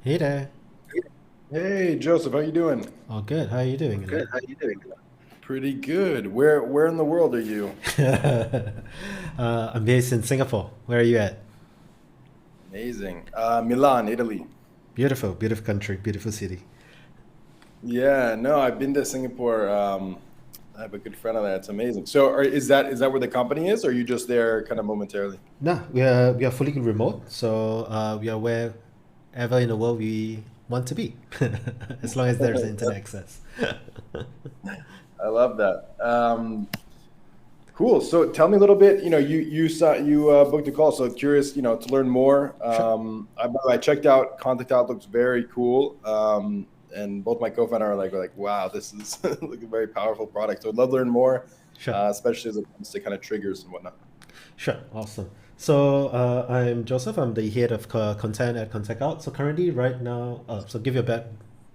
Hey there. Hey, Joseph, how you doing? All good. How are you doing, Good. Eli? How you doing? Pretty good. Where in the world are you? I'm based in Singapore. Where are you at? Amazing. Milan, Italy. Beautiful, beautiful country, beautiful city. Yeah, no, I've been to Singapore. I have a good friend of that. It's amazing. So, is that where the company is, or are you just there kind of momentarily? No, we are fully remote, so we are wherever in the world we want to be, as long as there's internet access. I love that. Cool. So, tell me a little bit. You booked a call, so curious. To learn more. Sure, I checked out Contact Out. Looks very cool. And both my co-founder are like, wow, this is like a very powerful product. So, I'd love to learn more, sure. especially as it comes to kind of triggers and whatnot. Sure, awesome. So I'm Joseph. I'm the head of content at Contact Out. So currently, right now, so give you a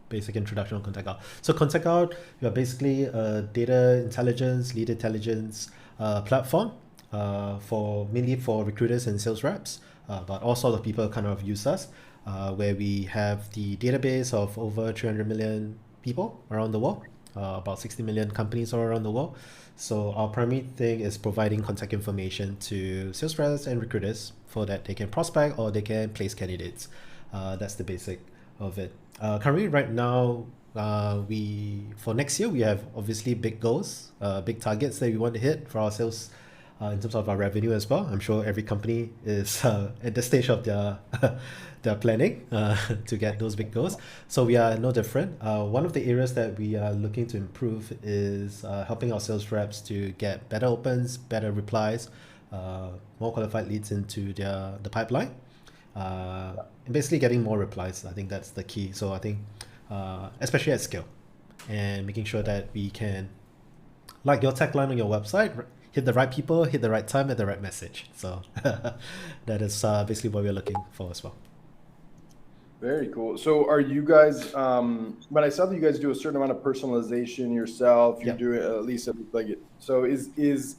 basic introduction on Contact Out. So Contact Out, we are basically a data intelligence, lead intelligence platform for mainly for recruiters and sales reps, but all sorts of people kind of use us, where we have the database of over 300 million people around the world, about 60 million companies all around the world. So our primary thing is providing contact information to sales reps and recruiters for that they can prospect or they can place candidates. That's the basic of it. Currently, right now, we for next year we have obviously big goals, big targets that we want to hit for our sales in terms of our revenue as well. I'm sure every company is at the stage of their their planning to get those big goals. So we are no different. One of the areas that we are looking to improve is helping our sales reps to get better opens, better replies, more qualified leads into the pipeline. And basically getting more replies. I think that's the key. So I think, especially at scale, and making sure that we can, like your tagline on your website, hit the right people, hit the right time, at the right message. So that is basically what we're looking for as well. Very cool. So, are you guys? But I saw that you guys do a certain amount of personalization yourself. You're Yeah. doing at least like it. So, is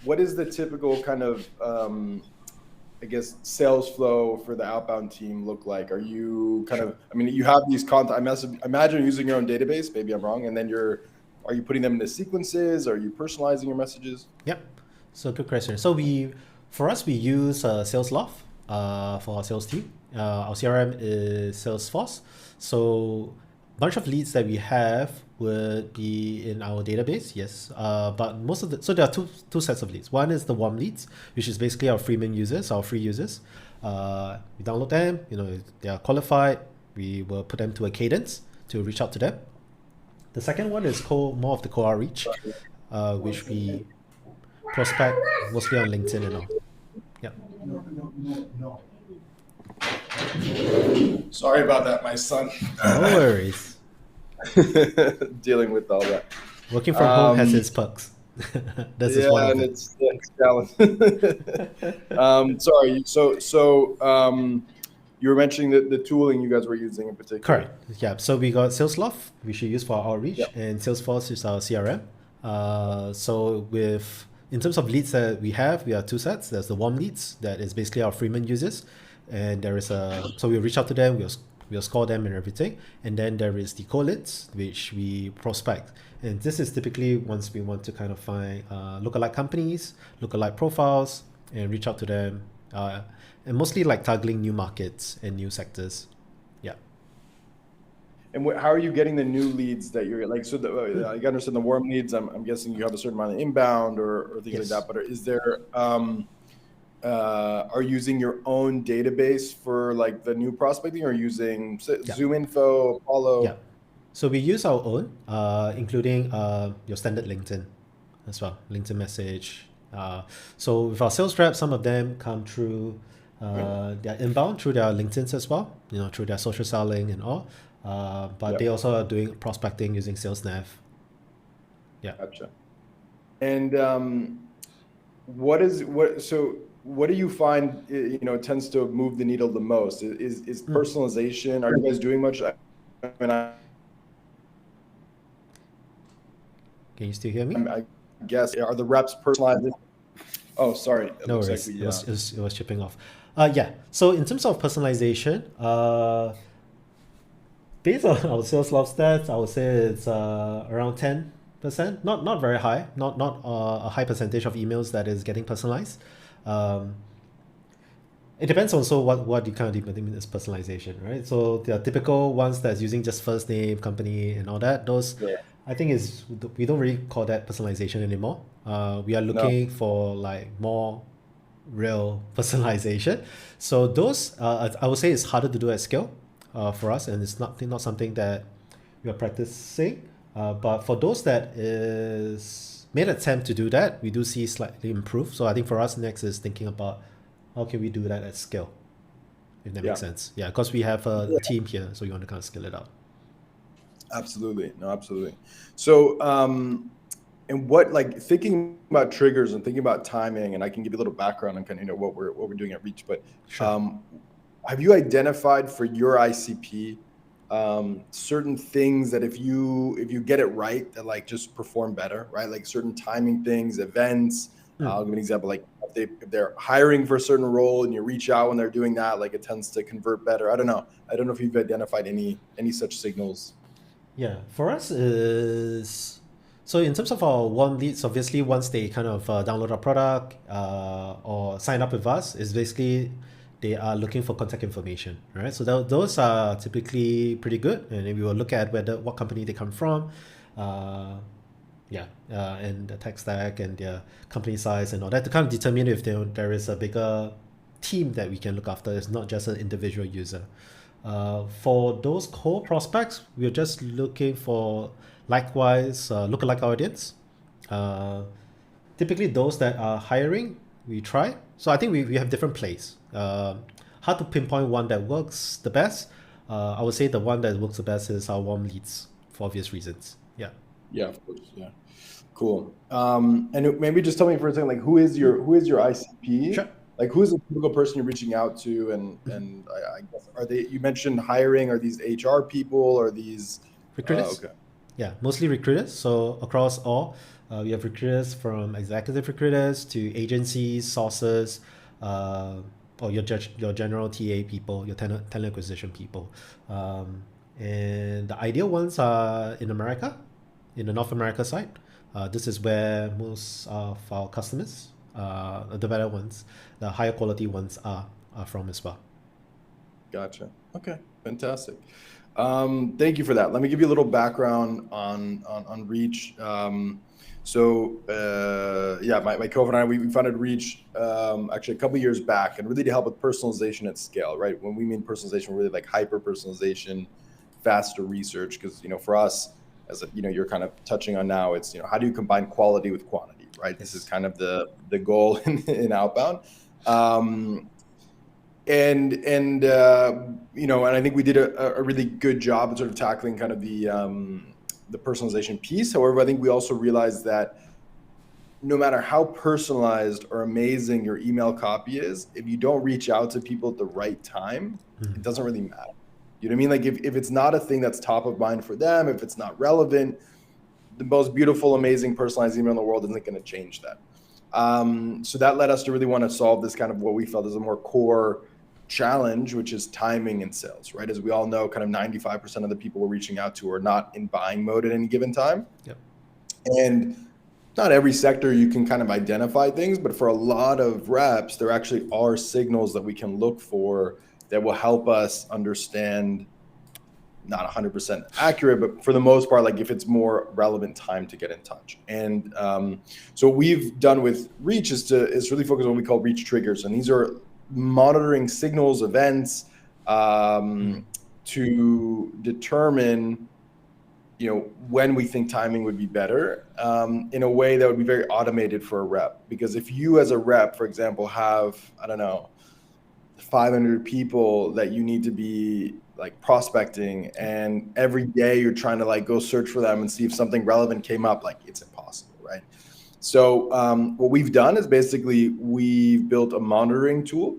what is the typical kind of I guess sales flow for the outbound team look like? Are you kind Sure. of, I mean, you have these content, imagine you're using your own database, maybe I'm wrong, and then are you putting them into sequences? Are you personalizing your messages? Yep. So good question. So for us, we use Salesloft for our sales team. Our CRM is Salesforce. So bunch of leads that we have would be in our database, yes. But most of so there are two sets of leads. One is the warm leads, which is basically our freemium users, our free users. We download them. They are qualified. We will put them to a cadence to reach out to them. The second one is more of the cold outreach, which we prospect mostly on LinkedIn and all. Yeah. Sorry about that, my son. No worries. Dealing with all that. Working from home has Um, its perks. This is one yeah, of and it. it's challenge. Sorry. You were mentioning the tooling you guys were using in particular. Correct. Yeah. So we got Salesloft, which we use for our Yeah. outreach, and Salesforce is our CRM. So in terms of leads that we have two sets. There's the warm leads that is basically our freemium users, and there is a so we'll reach out to them, we'll score them and everything, and then there is the cold leads which we prospect, and this is typically once we want to kind of find lookalike companies, lookalike profiles, and reach out to them, and mostly like targeting new markets and new sectors. Yeah. And how are you getting the new leads that you're like? So I understand the warm leads. I'm guessing you have a certain amount of inbound or things Yes. like that. But is there are you using your own database for like the new prospecting, or using Yeah. Zoom Info, Apollo? Yeah. So we use our own, including your standard LinkedIn as well, LinkedIn message. So with our sales reps, some of them come through their inbound through their LinkedIn's as well, through their social selling and all. But they also are doing prospecting using SalesNav. Yeah. Gotcha. And what do you find tends to move the needle the most? Is personalization? Are you guys doing much? I mean, Can you still hear me? I guess, are the reps personalized? Oh, sorry. It No looks worries. like It was chipping off. Yeah. So in terms of personalization, based on our sales love stats, I would say it's around 10%. Not very high. Not a high percentage of emails that is getting personalized. It depends also what you kind of deem as personalization, right? So the typical ones that's using just first name, company, and all that, those Yeah. I think we don't really call that personalization anymore. We are looking for like more real personalization. So those I would say it's harder to do at scale for us, and it's not something that we are practicing. But for those that is made attempt to do that, we do see slightly improve. So I think for us next is thinking about how can we do that at scale, if that makes sense. Yeah, because we have a team here, so you want to kind of scale it out. Absolutely. No, absolutely. So, and what, like, thinking about triggers and thinking about timing, and I can give you a little background on kind of what we're doing at Reach, but Sure. have you identified for your ICP certain things that if you get it right, that like just perform better, right? Like certain timing things, events. I'll give an example. Like if they're hiring for a certain role and you reach out when they're doing that, like it tends to convert better. I don't know if you've identified any such signals. Yeah, for us is so in terms of our warm leads, obviously once they kind of download our product or sign up with us, is basically they are looking for contact information, right? So those are typically pretty good, and then we will look at what company they come from, and the tech stack and their company size and all that to kind of determine if there is a bigger team that we can look after. It's not just an individual user. For those core prospects, we're just looking for likewise lookalike audience. Typically, those that are hiring, we try. So I think we have different plays. Hard to pinpoint one that works the best. I would say the one that works the best is our warm leads for obvious reasons. Yeah. Yeah, of course. Yeah. Cool. And maybe just tell me for a second, like who is your ICP? Sure. Like who's the typical person you're reaching out to, and I guess are they? You mentioned hiring. Are these HR people? Are these recruiters? Okay. Yeah, mostly recruiters. So across all, we have recruiters from executive recruiters to agencies, sources, or your general TA people, your talent acquisition people, and the ideal ones are in America, in the North America side. This is where most of our customers, the better ones, the higher quality ones are from as well. Gotcha. Okay, fantastic. Thank you for that. Let me give you a little background on Reach. My co-founder and I, we founded Reach actually a couple years back, and really to help with personalization at scale, right? When we mean personalization, we're really like hyper personalization, faster research, because for us, as you're kind of touching on now, it's how do you combine quality with quantity, right? Yes. This is kind of the goal in outbound. And I think we did a really good job of sort of tackling kind of the personalization piece. However, I think we also realized that no matter how personalized or amazing your email copy is, if you don't reach out to people at the right time, it doesn't really matter. You know what I mean? Like if it's not a thing that's top of mind for them, if it's not relevant, the most beautiful, amazing personalized email in the world isn't going to change that. So that led us to really want to solve this kind of what we felt is a more core challenge, which is timing in sales, right? As we all know, kind of 95% of the people we're reaching out to are not in buying mode at any given time. Yep. And not every sector you can kind of identify things, but for a lot of reps, there actually are signals that we can look for that will help us understand, not 100% accurate, but for the most part, like if it's more relevant time to get in touch. And so what we've done with Reach is really focus on what we call Reach triggers. And these are monitoring signals, events, to determine, when we think timing would be better, in a way that would be very automated for a rep. Because if you as a rep, for example, have, 500 people that you need to be like prospecting, and every day you're trying to like go search for them and see if something relevant came up, like it's impossible, right? So what we've done is basically we've built a monitoring tool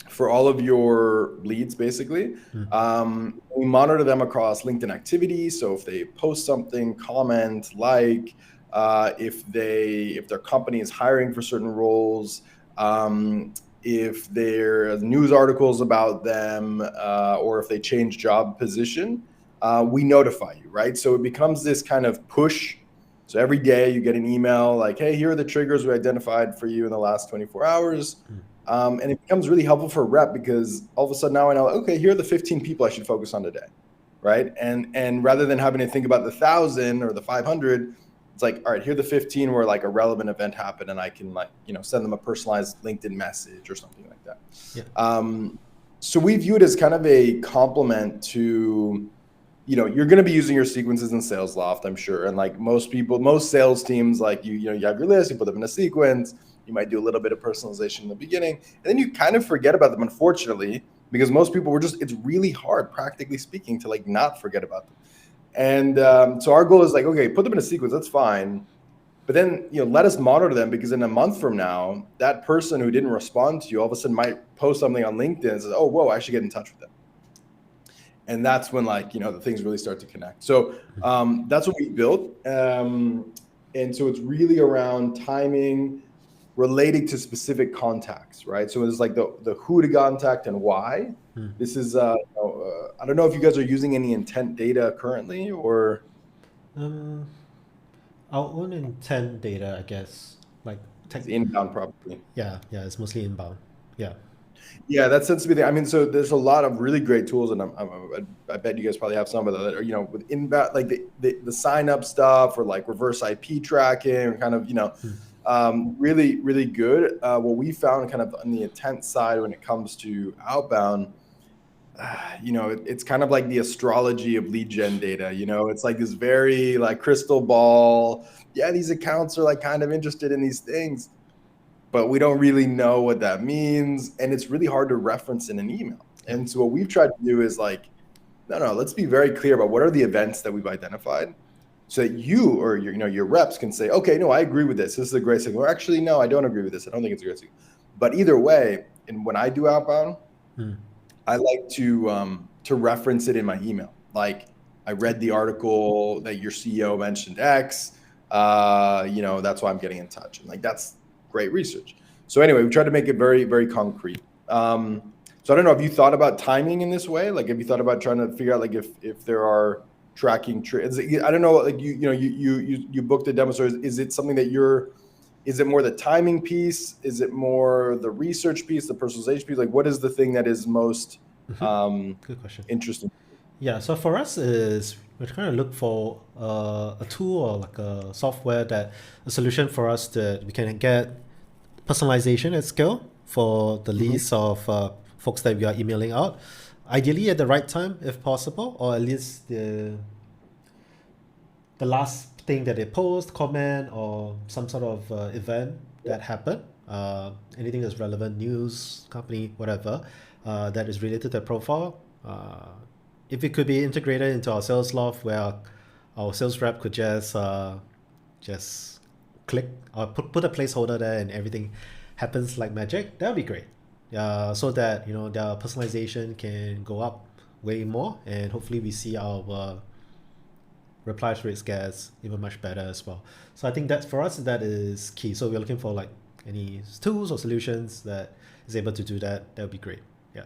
for all of your leads, basically. We monitor them across LinkedIn activity. So if they post something, comment, like, if their company is hiring for certain roles, if there are news articles about them, or if they change job position, we notify you, right? So it becomes this kind of push. So every day you get an email like, hey, here are the triggers we identified for you in the last 24 hours. And it becomes really helpful for a rep, because all of a sudden now I know, okay, here are the 15 people I should focus on today, right? And rather than having to think about the 1,000 or the 500, it's like, all right, here are the 15 where like a relevant event happened, and I can like, send them a personalized LinkedIn message or something like that. Yeah. So we view it as kind of a complement to, you're going to be using your sequences in SalesLoft, I'm sure. And like most sales teams, like you have your list, you put them in a sequence, you might do a little bit of personalization in the beginning, and then you kind of forget about them, unfortunately, because most people it's really hard, practically speaking, to like not forget about them. And so our goal is like, okay, put them in a sequence, that's fine. But then, let us monitor them, because in a month from now, that person who didn't respond to you all of a sudden might post something on LinkedIn and says, oh, whoa, I should get in touch with them. And that's when like, the things really start to connect. So that's what we built. And so it's really around timing relating to specific contacts, right? So it's like the who to contact and why. This is, I don't know if you guys are using any intent data currently, or our own intent data, I guess, like it's inbound probably. Yeah, it's mostly inbound. Yeah, that tends to be so there's a lot of really great tools, and I bet you guys probably have some of that are, with inbound, like the sign up stuff, or like reverse IP tracking, or kind of, really, really good. What we found kind of on the intent side when it comes to outbound, it's kind of like the astrology of lead gen data. It's like this very like crystal ball. Yeah, these accounts are like kind of interested in these things, but we don't really know what that means. And it's really hard to reference in an email. And so what we've tried to do is like, no, let's be very clear about what are the events that we've identified, so that you or your reps can say, okay, no, I agree with this. This is a great signal. Or actually, no, I don't agree with this. I don't think it's a great signal. But either way, and when I do outbound, I like to reference it in my email. Like, I read the article that your CEO mentioned X. That's why I'm getting in touch. And like, that's great research. So anyway, we tried to make it very, very concrete. So I don't know if you thought about timing in this way. Like, have you thought about trying to figure out like if there are tracking I don't know, like you booked a demo. So is it something that is it more the timing piece? Is it more the research piece, the personalization piece? Like, what is the thing that is most good question, interesting? Yeah, so for us is we're trying to look for a tool or like a software a solution for us that we can get personalization at scale for the list of folks that we are emailing out. Ideally at the right time, if possible, or at least the last thing that they post, comment, or some sort of event that happened. Anything that's relevant, news, company, whatever, that is related to their profile. If it could be integrated into our SalesLoft, where our sales rep could just click or put a placeholder there and everything happens like magic, that would be great. So that their personalization can go up way more, and hopefully we see our reply rates gets even much better as well. So I think that for us that is key. So we're looking for like any tools or solutions that is able to do that. That would be great. Yeah.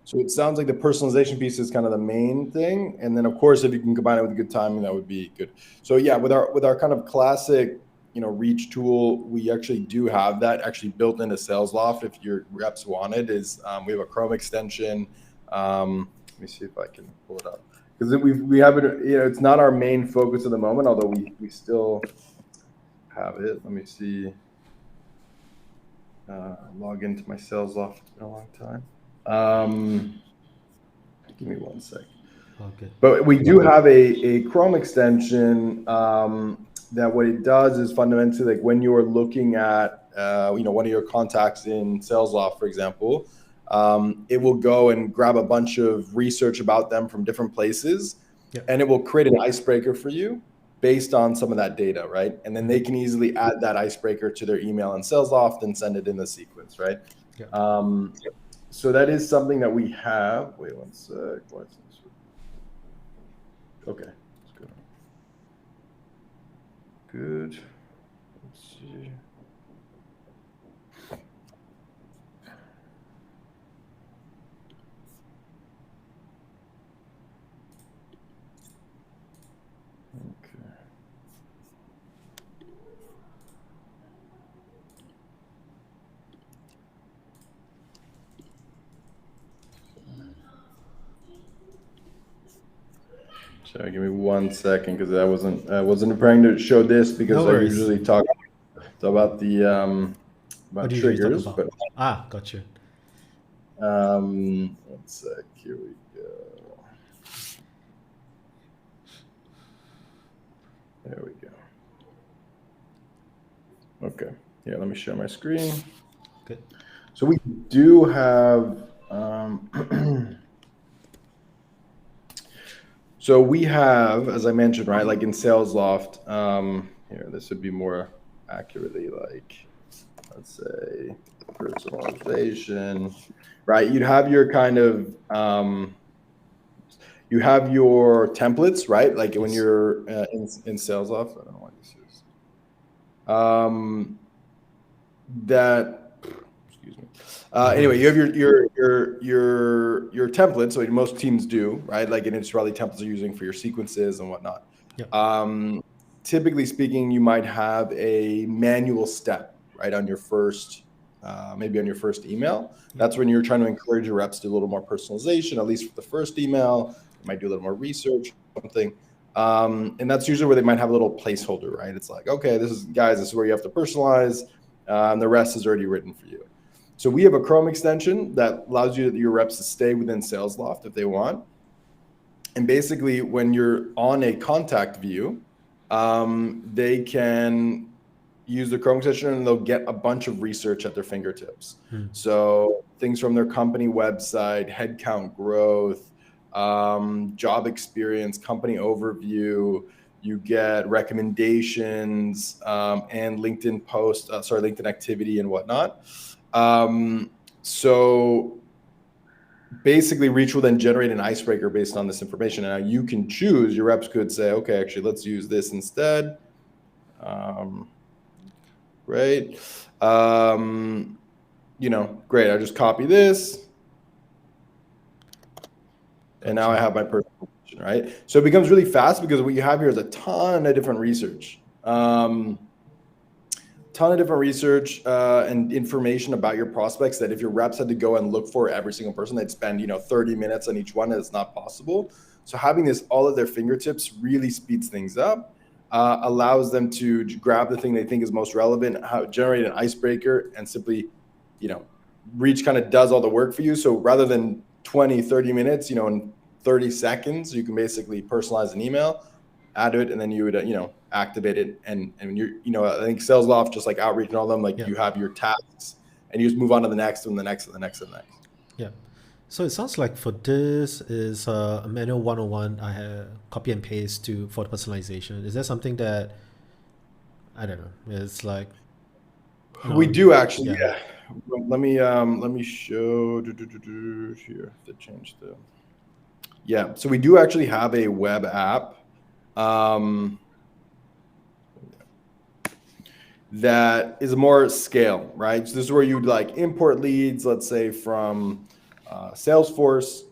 So it sounds like the personalization piece is kind of the main thing, and then of course, if you can combine it with good timing, that would be good. So yeah, with our kind of classic, reach tool, we actually do have that actually built into SalesLoft. If your reps wanted, is we have a Chrome extension. Let me see if I can pull it up, because we have it. It's not our main focus at the moment, although we still have it. Let me see. Log into my SalesLoft in a long time. Give me 1 second. Okay. But we do have a Chrome extension that what it does is fundamentally, like when you're looking at one of your contacts in SalesLoft, for example, it will go and grab a bunch of research about them from different places, Yep. and it will create an icebreaker for you based on some of that data, right? And then they can easily add that icebreaker to their email in SalesLoft and send it in the sequence, right? Yeah. So that is something that we have. Wait 1 sec. Okay, let's go. Good. Let's see. Okay. Sorry, give me 1 second, because I wasn't preparing to show this, because No I worries. usually talk about the What about do you usually triggers, talk but about? Got you. 1 sec. Here we go. There we go. Okay. Yeah, let me share my screen. Good. So we do have. So we have, as I mentioned, right, like in SalesLoft, here, this would be more accurately like, let's say, personalization, right? You'd have your kind of, you have your templates, right? Like when you're in SalesLoft, I don't know what this is. Excuse me. Anyway, you have your templates, so most teams do, right? Like, and it's probably templates you're using for your sequences and whatnot. Yep. Typically speaking, you might have a manual step, right, on your first, maybe on your first email. That's when you're trying to encourage your reps to do a little more personalization, at least for the first email. You might do a little more research, something. And that's usually where they might have a little placeholder, right? It's like, okay, this is where you have to personalize, and the rest is already written for you. So we have a Chrome extension that allows your reps to stay within SalesLoft if they want. And basically, when you're on a contact view, they can use the Chrome extension and they'll get a bunch of research at their fingertips. So things from their company website, headcount growth, job experience, company overview. You get recommendations and LinkedIn LinkedIn activity and whatnot. So basically, Reach will then generate an icebreaker based on this information. And now you can choose, your reps could say, okay, actually, let's use this instead. Great. Great. I just copy this. And now I have my personal, right? So it becomes really fast, because what you have here is a ton of different research. And information about your prospects that if your reps had to go and look for every single person, they'd spend 30 minutes on each one, and it's not possible. So having this all at their fingertips really speeds things up, allows them to grab the thing they think is most relevant, generate an icebreaker, and simply, Reach kind of does all the work for you. So rather than 20, 30 minutes, in 30 seconds, you can basically personalize an email, add to it, and then you would, activate it. And you're, I think SalesLoft, just like Outreach and all them, like you have your tasks and you just move on to the next and the next and the next and the next. Yeah. So it sounds like for this is a manual 101. I have copy and paste for the personalization. Is there something that, I don't know, it's like, we do actually, yeah. Let me show here to change the. Yeah, so we do actually have a web app that is more scale, right? So this is where you'd like import leads, let's say from Salesforce,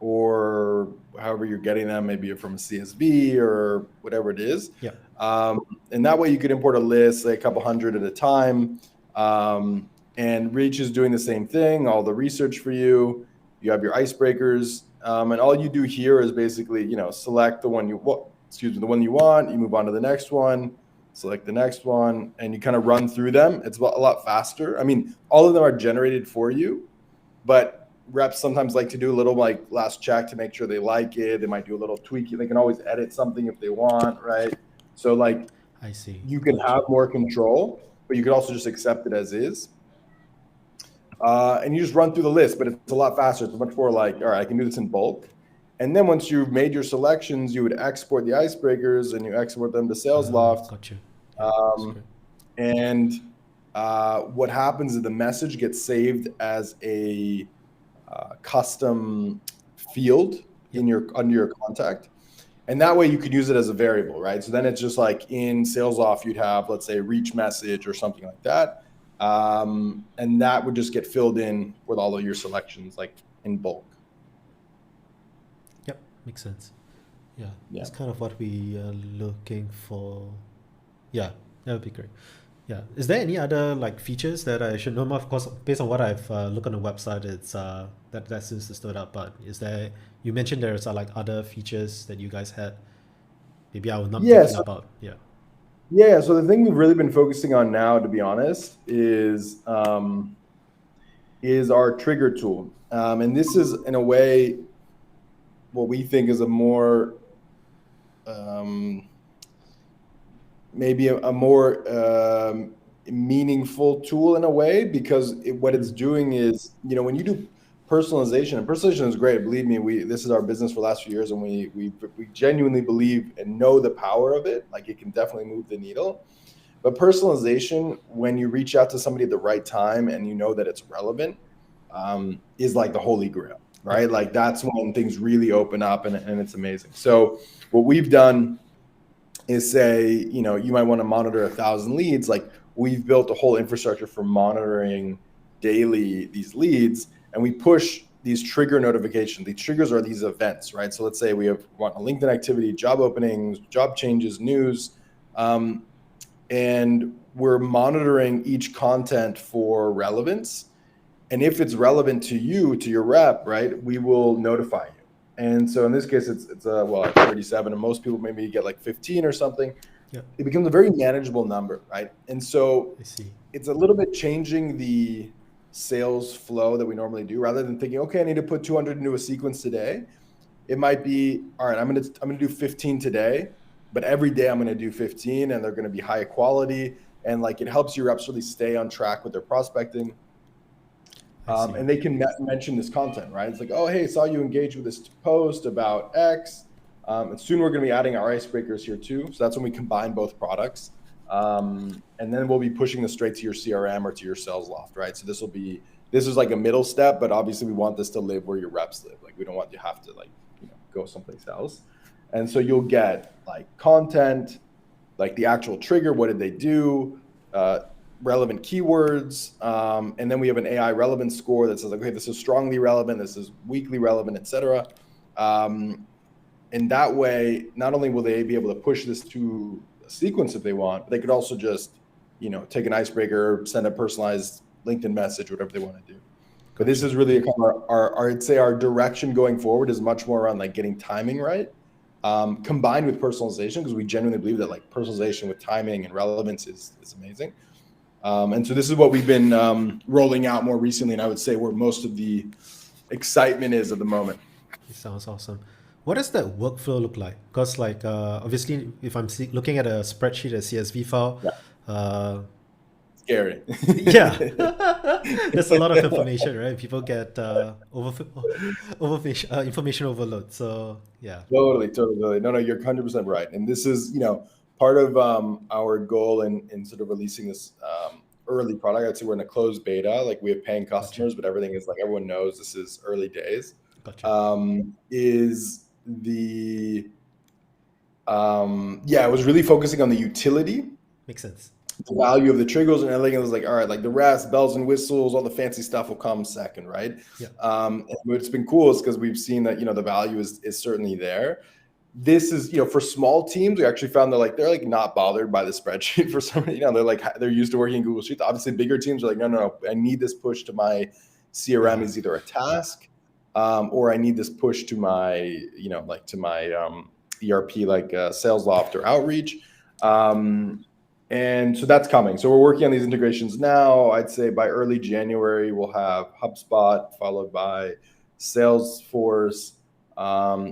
or however you're getting them, maybe from a CSV or whatever it is. Yeah. And that way you could import a list, like a couple hundred at a time. And Reach is doing the same thing, all the research for you. You have your icebreakers. And all you do here is basically, select the one you want, the one you want, you move on to the next one, select the next one, and you kind of run through them. It's a lot faster. I mean, all of them are generated for you, but reps sometimes like to do a little last check to make sure they like it. They might do a little tweaking. They can always edit something if they want, right? So I see. you can have more control, but you could also just accept it as is. And you just run through the list, but it's a lot faster. It's much more all right, I can do this in bulk. And then once you've made your selections, you would export the icebreakers and you export them to SalesLoft. Got you. And what happens is the message gets saved as a custom field under your contact. And that way you could use it as a variable, right? So then it's just like in SalesLoft, you'd have, let's say, reach message or something like that. And that would just get filled in with all of your selections, like in bulk. Yep, makes sense. Yeah, that's kind of what we are looking for. Yeah, that would be great. Yeah, is there any other features that I should know more? Of course, based on what I've looked on the website, it's that seems to stood up. But is there? You mentioned there's other features that you guys had. Maybe I was not thinking about. Yeah. Yeah. So the thing we've really been focusing on now, to be honest, is our trigger tool, and this is in a way what we think is a more maybe a more meaningful tool in a way, because what it's doing is, when you do personalization, and personalization is great. Believe me, this is our business for the last few years, and we genuinely believe and know the power of it. Like, it can definitely move the needle. But personalization, when you reach out to somebody at the right time and you know that it's relevant, is like the holy grail, right? Like, that's when things really open up and it's amazing. So what we've done is say, you might want to monitor 1,000 leads. Like, we've built a whole infrastructure for monitoring daily these leads, and we push these trigger notifications. These triggers are these events, right? So let's say we want a LinkedIn activity, job openings, job changes, news, and we're monitoring each content for relevance. And if it's relevant to you, to your rep, right, we will notify you. And so in this case, it's 37, and most people maybe get 15 or something. Yeah. It becomes a very manageable number, right? And so I see. It's a little bit changing the sales flow that we normally do. Rather than thinking, okay, I need to put 200 into a sequence today, it might be, all right, I'm gonna do 15 today, but every day I'm gonna do 15, and they're gonna be high quality, and it helps your reps really stay on track with their prospecting. And they can mention this content, right? It's like, oh, hey, saw you engage with this post about X. And soon we're going to be adding our icebreakers here too. So that's when we combine both products. And then we'll be pushing this straight to your CRM or to your SalesLoft, right? So this is like a middle step, but obviously we want this to live where your reps live. We don't want you to have to go someplace else. And so you'll get content, the actual trigger, what did they do, relevant keywords, and then we have an AI relevance score that says, okay, this is strongly relevant, this is weakly relevant, etc. And that way, not only will they be able to push this to a sequence if they want, but they could also just, take an icebreaker, send a personalized LinkedIn message, whatever they want to do. But this is really I'd say our direction going forward is much more around getting timing right, combined with personalization, because we genuinely believe that personalization with timing and relevance is amazing. And so this is what we've been rolling out more recently, and I would say where most of the excitement is at the moment. It sounds awesome. What does that workflow look like? Because obviously, if I'm looking at a spreadsheet, a CSV file, scary. Yeah, there's a lot of information, right? People get information overload. So yeah. Totally. No, you're 100% right. And this is, part of our goal in sort of releasing this early product. I'd say we're in a closed beta. We have paying customers, but everything is everyone knows this is early days. Gotcha. It was really focusing on the utility. Makes sense. the value of the triggers and everything. It was like, all right, like the rest, bells and whistles, all the fancy stuff will come second, right? Yeah. And what's been cool is because we've seen that, the value is certainly there. This is, for small teams, we actually found that like they're like not bothered by the spreadsheet for some reason. They're like they're used to working in Google Sheets. Obviously, bigger teams are like, no, I need this push to my CRM is either a task, or I need this push to my, like to my ERP, like SalesLoft or Outreach. And so that's coming. So we're working on these integrations now. I'd say by early January, we'll have HubSpot followed by Salesforce.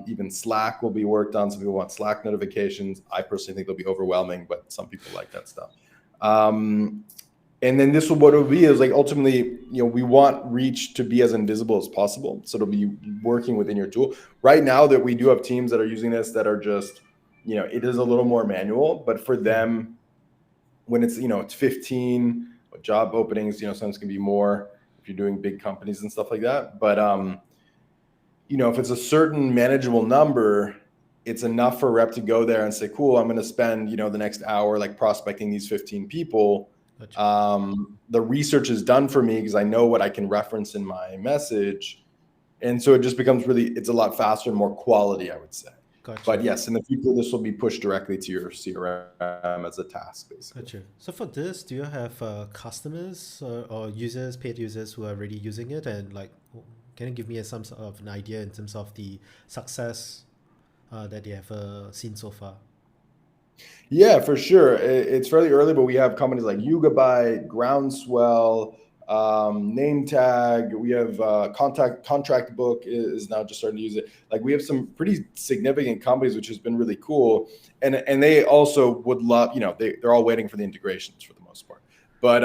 Even Slack will be worked on. Some people want Slack notifications. I personally think they'll be overwhelming, but some people like that stuff. And then what it'll be is like ultimately, we want reach to be as invisible as possible. So it'll be working within your tool. Right now that we do have teams that are using this that are just, it is a little more manual, but for them, when it's, it's 15 job openings, sometimes it can be more if you're doing big companies and stuff like that. But, if it's a certain manageable number, it's enough for a rep to go there and say, cool, I'm going to spend, the next hour like prospecting these 15 people. Gotcha. The research is done for me because I know what I can reference in my message. And so it just becomes it's a lot faster and more quality, I would say. Gotcha. But yes, in the future, this will be pushed directly to your CRM as a task, basically. Gotcha. So for this, do you have customers or users, paid users who are already using it? And like, can you give me some sort of an idea in terms of the success that they have seen so far? Yeah, for sure. It's fairly early, but we have companies like Yugabyte, Groundswell, Name Tag. We have Contract Book is now just starting to use it. Like we have some pretty significant companies, which has been really cool. And they also would love, they're all waiting for the integrations for the most part. But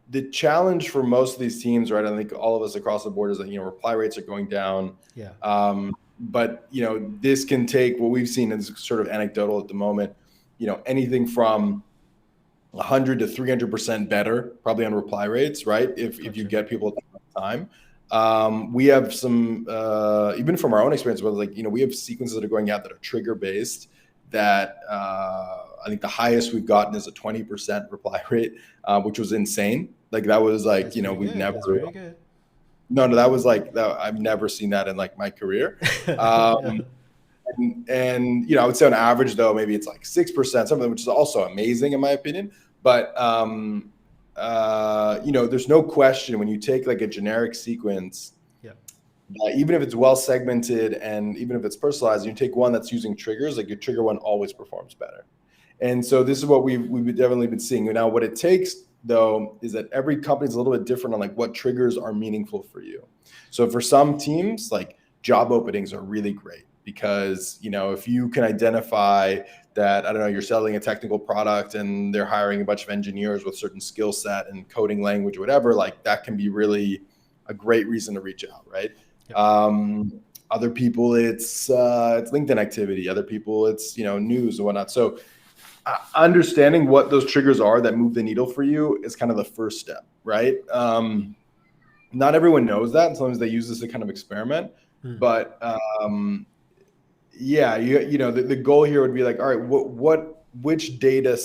the challenge for most of these teams, right? I think all of us across the board is that, reply rates are going down. Yeah. But, this can take what we've seen is sort of anecdotal at the moment, anything from 100 to 300% better, probably on reply rates, right? If you get people at the time. We have some, even from our own experience, where like, we have sequences that are going out that are trigger based that I think the highest we've gotten is a 20% reply rate, which was insane. Like that was like, That's we've good. never. That's very good. No, that was like I've never seen that in like my career. Yeah. And I would say on average though, maybe it's like 6%, something which is also amazing in my opinion. But there's no question when you take like a generic sequence, yeah, even if it's well segmented and even if it's personalized, you take one that's using triggers, like your trigger one always performs better. And so this is what we've definitely been seeing. Now, what it takes though is that every company is a little bit different on like what triggers are meaningful for you. So for some teams, like job openings are really great because, if you can identify that, I don't know, you're selling a technical product and they're hiring a bunch of engineers with certain skill set and coding language, or whatever, like that can be really a great reason to reach out, right? Yep. Other people, it's LinkedIn activity. Other people, it's, news and whatnot. So understanding what those triggers are that move the needle for you is kind of the first step, right? Not everyone knows that. And sometimes they use this to kind of experiment. But yeah, the goal here would be like, all right, which data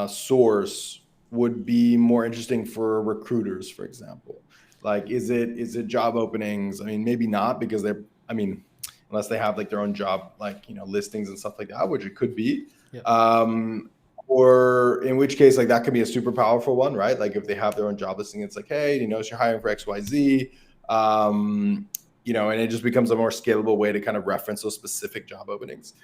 source would be more interesting for recruiters, for example? Like, is it job openings? I mean, maybe not because unless they have like their own job, like, listings and stuff like that, which it could be. Yeah. Or in which case, like that could be a super powerful one, right? Like if they have their own job listing, it's like, hey, you're hiring for XYZ, and it just becomes a more scalable way to kind of reference those specific job openings.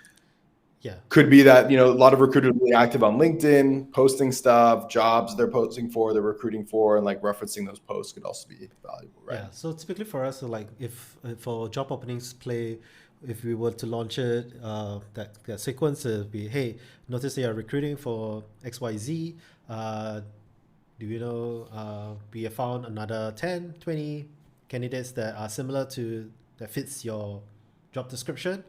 Yeah. Could be that, a lot of recruiters are really active on LinkedIn, posting stuff, jobs they're posting for, they're recruiting for, and like referencing those posts could also be valuable, right? Yeah. So typically for us, like if for job openings play, if we were to launch it, that sequence would be, hey, notice they are recruiting for XYZ. Do you know, we have found another 10, 20 candidates that are similar that fits your job description.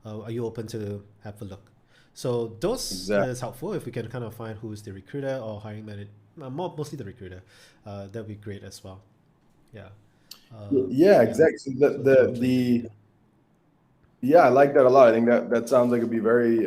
Are you open to have a look? So those is helpful if we can kind of find who's the recruiter or hiring manager, mostly the recruiter. That'd be great as well. Yeah. Yeah, exactly. So Yeah, I like that a lot. I think that sounds like it'd be very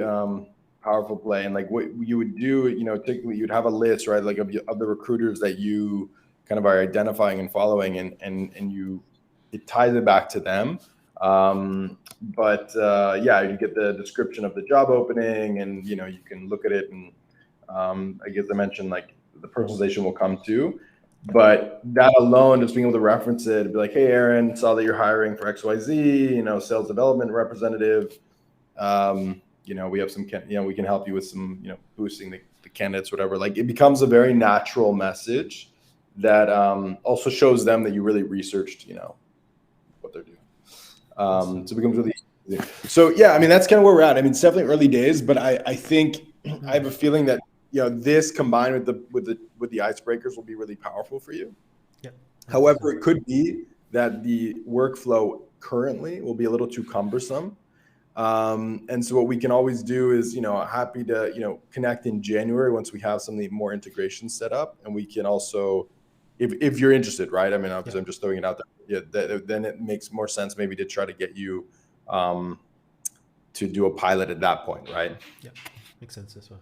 powerful play. And like what you would do, typically you'd have a list, right? Like of the recruiters that you kind of are identifying and following, and you it ties it back to them. But yeah, you get the description of the job opening, and you can look at it, and I guess I mentioned like the personalization will come too. But that alone, just being able to reference it, be like, "Hey, Aaron, saw that you're hiring for XYZ, sales development representative. We have some, we can help you with some, boosting the candidates, whatever." Like it becomes a very natural message that also shows them that you really researched, what they're doing. Awesome. So it becomes really easy. So yeah, I mean that's kind of where we're at. I mean, it's definitely early days, but I think I have a feeling that this combined with the icebreakers will be really powerful for you. Yeah. However, it could be that the workflow currently will be a little too cumbersome. And so what we can always do is, happy to, connect in January once we have some of the more integration set up. And we can also, if you're interested, right? I mean, obviously I'm just throwing it out there. Yeah, then it makes more sense maybe to try to get you to do a pilot at that point, right? Yeah, makes sense as well.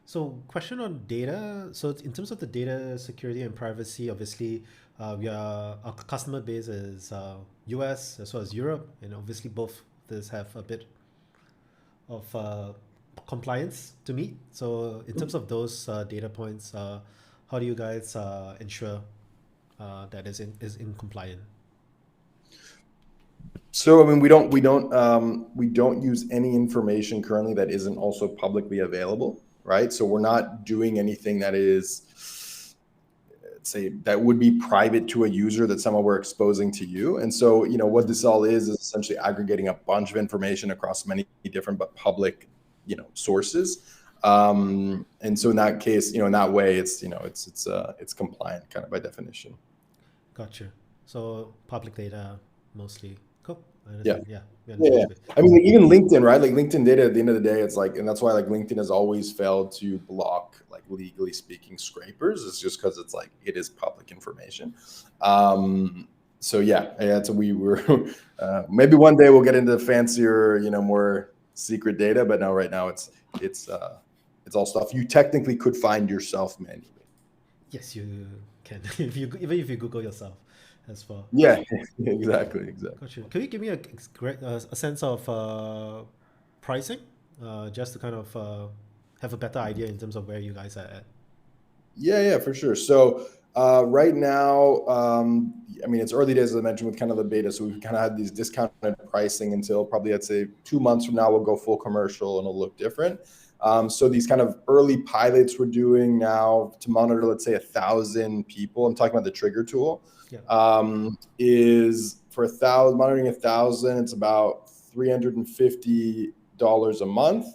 So, question on data. So, in terms of the data security and privacy, obviously, our customer base is US as well as Europe, and obviously both this have a bit of compliance to meet. So, in terms of those data points, how do you guys ensure that is in compliant? So I mean, we don't use any information currently that isn't also publicly available, right? So we're not doing anything that is, say, that would be private to a user that somehow we're exposing to you. And so what this all is essentially aggregating a bunch of information across many different but public sources. And so in that case, in that way, it's compliant kind of by definition. Gotcha. So, public data mostly. Cool. I Yeah. understand. Yeah, we Yeah, understand. yeah. I mean, like, even LinkedIn, right? Like LinkedIn data at the end of the day, it's like, and that's why like LinkedIn has always failed to block, like legally speaking, scrapers. It's just because it's like it is public information. So yeah, so we were maybe one day we'll get into fancier, more secret data, but no, right now it's all stuff you technically could find yourself manually. Yes, you can. If you even if you Google yourself, as well. Yeah, exactly. Gotcha. Can you give me a sense of pricing, just to kind of have a better idea in terms of where you guys are at? Yeah, for sure. So right now, I mean, it's early days, as I mentioned, with kind of the beta. So we've kind of had these discounted pricing until probably, I'd say, 2 months from now, we'll go full commercial and it'll look different. So these kind of early pilots we're doing now to monitor, let's say, 1,000 people. I'm talking about the Trigger tool. Yeah. Is for monitoring 1,000, it's about $350 a month.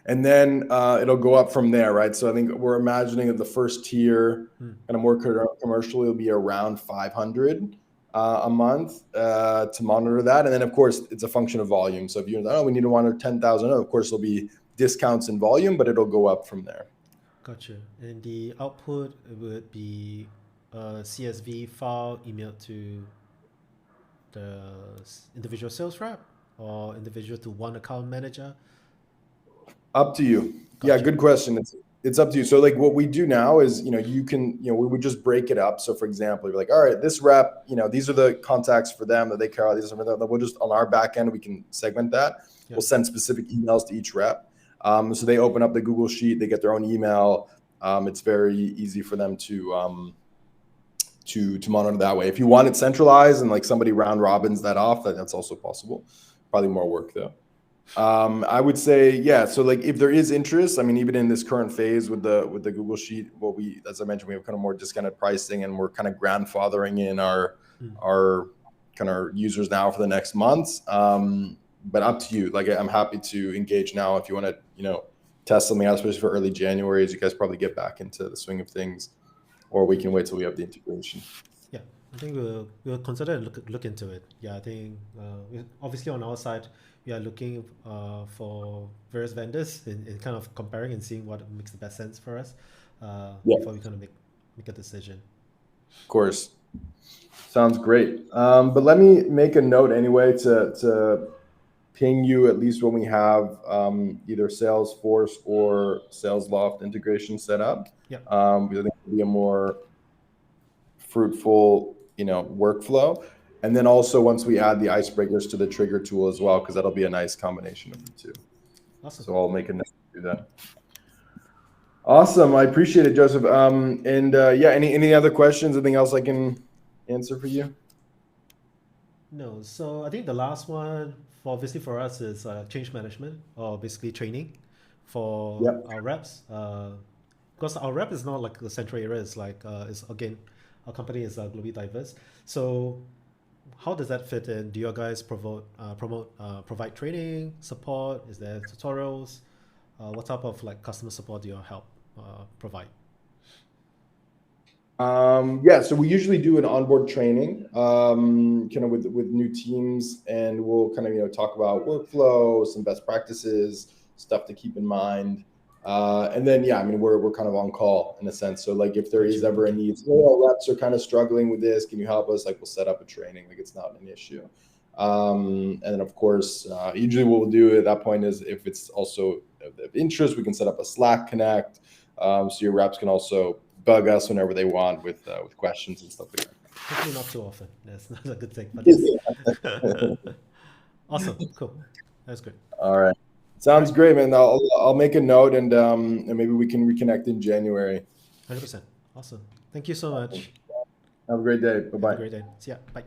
And then it'll go up from there, right? So I think we're imagining that the first tier, kind of more commercial, will be around 500 a month to monitor that. And then, of course, it's a function of volume. So if you're, we need to monitor 10,000, of course, there'll be discounts in volume, but it'll go up from there. Gotcha. And the output would be a CSV file emailed to the individual sales rep or individual to one account manager? Up to you. Gotcha. Yeah, good question. It's up to you. So like what we do now is, you can, we would just break it up. So for example, you're like, all right, this rep, these are the contacts for them that they care about. These are that we'll just on our back end, we can segment that. Yeah. We'll send specific emails to each rep. So they open up the Google Sheet, they get their own email. It's very easy for them to monitor that way. If you want it centralized and like somebody round robins that off, that's also possible. Probably more work though. I would say, yeah. So like if there is interest, I mean, even in this current phase with the Google Sheet, as I mentioned, we have kind of more discounted pricing and we're kind of grandfathering in our kind of users now for the next months. But up to you. Like I'm happy to engage now if you want to, test something out, especially for early January, as you guys probably get back into the swing of things, or we can wait till we have the integration. Yeah, I think we'll consider and look into it. Yeah, I think obviously on our side, we are looking for various vendors and kind of comparing and seeing what makes the best sense for us before we kind of make a decision. Of course. Sounds great. But let me make a note anyway to ping you at least when we have either Salesforce or SalesLoft integration set up. Yeah. Because I think it'll be a more fruitful, workflow. And then also once we add the icebreakers to the trigger tool as well, because that'll be a nice combination of the two. Awesome. So I'll make a note to do that. Awesome. I appreciate it, Joseph. Yeah, any other questions? Anything else I can answer for you? No, so I think the last one, for obviously for us, is change management or basically training for Yep. our reps. Because our rep is not like the central area. It's like it's again, our company is globally diverse. So how does that fit in? Do you guys provide training support? Is there tutorials? What type of like customer support do you help provide? Yeah, so we usually do an onboard training, kind of with new teams, and we'll kind of talk about workflow, some best practices, stuff to keep in mind, and then yeah, I mean we're kind of on call in a sense. So like if there is ever a need, our reps are kind of struggling with this, can you help us? Like we'll set up a training, like it's not an issue. And then of course, usually what we'll do at that point is if it's also of interest, we can set up a Slack connect, so your reps can also bug us whenever they want with questions and stuff like that. Hopefully not too often. That's not a good thing, but yes. Awesome, cool. That's great. All right, All sounds right, great, man. I'll make a note and maybe we can reconnect in January. 100%. Awesome. Thank you so much. Have a great day. Bye Have a bye. great day. See ya. Bye.